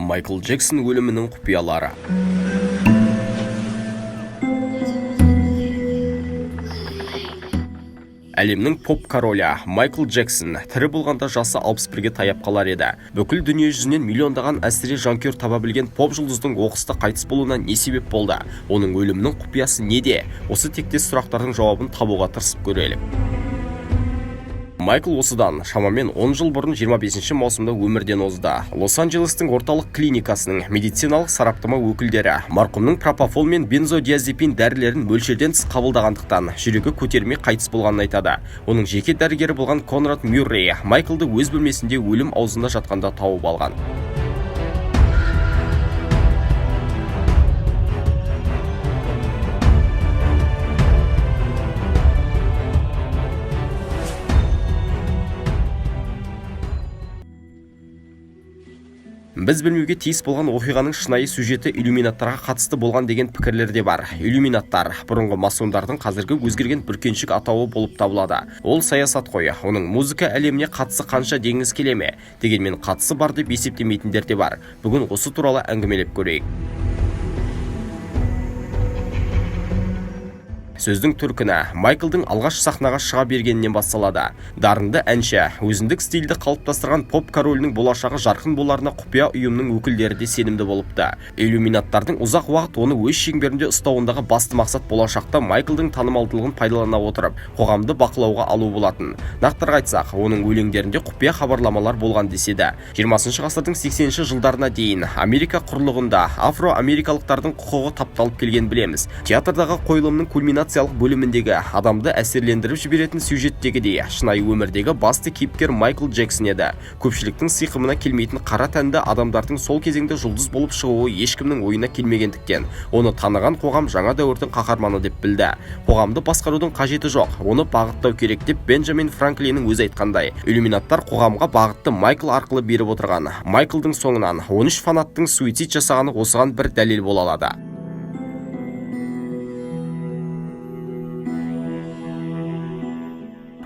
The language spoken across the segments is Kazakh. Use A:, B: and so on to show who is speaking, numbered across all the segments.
A: Майкл Джексон өлімінің құпиялары. Әлемнің поп королі Майкл Джексон тірі болғанда жасы 61-ге таяп қалар еді. Бүкіл дүние жүзінен миллиондаған әсіре жанкүйер таба білген поп жұлдыздың оқыста қайтыс болуына не себеп болды? Оның өлімінің құпиясы неде? Осы тектес сұрақтардың жауабын табуға тырысып көрелік. Майкл осыдан шамамен 10 жыл бұрын 25 маусымда өмірден озды. Лос-Анджелестің орталық клиникасының медициналық сараптама өкілдері марқұмның пропофол мен бензодиазепин дәрілерін мөлшерден тыс қабылдағандықтан жүрегі көтермей қайтыс болғанын айтады. Оның жеке дәрігері болған Конрад Мюррей Майклды өз бөлмесінде өлім аузында жатқанда тауып алған. Біз білмеуге тиіс болған оқиғаның шынайы сюжеті иллюминаттарға қатысты болған деген пікірлер де бар. Иллюминаттар бұрынғы масондардың қазіргі өзгерген бүркеншік атауы болып табылады. Ол саясат қой, оның музыка әлеміне қатысы қанша деңіз келеме, дегенмен қатысы бар деп есептемейтіндер де бар. Бүгін осы туралы әңгімелеп көрейік. Сөздің түркіні Майклдың алғаш сахнаға шыға бергенінен басталады. Дарынды әнші, өзіндік стильді қалыптастырған поп королінің болашағы жарқын боларына құпия ұйымның өкілдері де сенімді болыпты. Иллюминаттардың ұзақ уақыт оны өз шеңберінде ұстауындағы басты мақсат болашақта Майклдың танымалдылығын пайдалана отырып, қоғамды бақылауға алу болатын. Нақтырақ айтсақ, оның өлеңдерінде құпия хабарламалар болған деседі. 20 ғасырдың 80 жылдарына дейін Америка құрлығында афроамерикалықтардың құқығы тапталып келген білеміз. Театрдағы қойылымның кульминациясы бөліміндегі адамды әсерлендіріп жіберетін сюжеттегідей шынайы өмірдегі басты кейіпкер Майкл Джексон еді. Көпшіліктің сиқымына келмейтін қара тәнді адамдардың сол кезеңде жұлдыз болып шығуы ешкімнің ойына келмегендіктен, оны таныған қоғам жаңа дәуірдің қаһарманы деп білді. Қоғамды басқарудың қажеті жоқ, оны бағыттау керек деп Бенджамин Франклиннің өзі айтқандай. Иллюминаттар қоғамға бағытты Майкл арқылы беріп отырған. Майклдың соңынан 13 фанаттың суицид жасағаны осыған бір дәлел бола алады.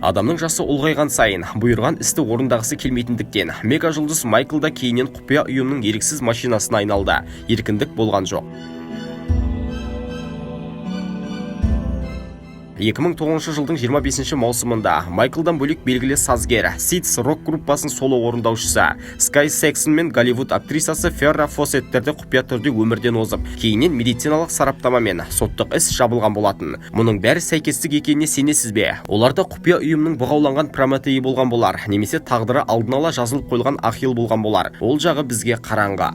A: Адамның жасы ұлғайған сайын бұйырған істі орындағысы келмейтіндіктен мега жұлдыз Майклда кейіннен құпия ұйымның еріксіз машинасына айналды. Еркіндік болған жоқ. 2009 жылдың 25 маусымында Майклдан бөлек белгілі сазгер, Seeds рок группасының соло орындаушысы Скай Сексон мен Голливуд актрисасы Ферра Фоссеттерді құпия түрде өмірден озып, кейіннен медициналық сараптамамен соттық іс жабылған болатын. Мұның бәрі сәйкестік екеніне сенесіз бе? Оларда құпия ұйымның бұғауланған прометейі болған болар, немесе тағдыры алдын ала жазылып қойылған ахил болған болар. Ол жағы бізге қараңғы.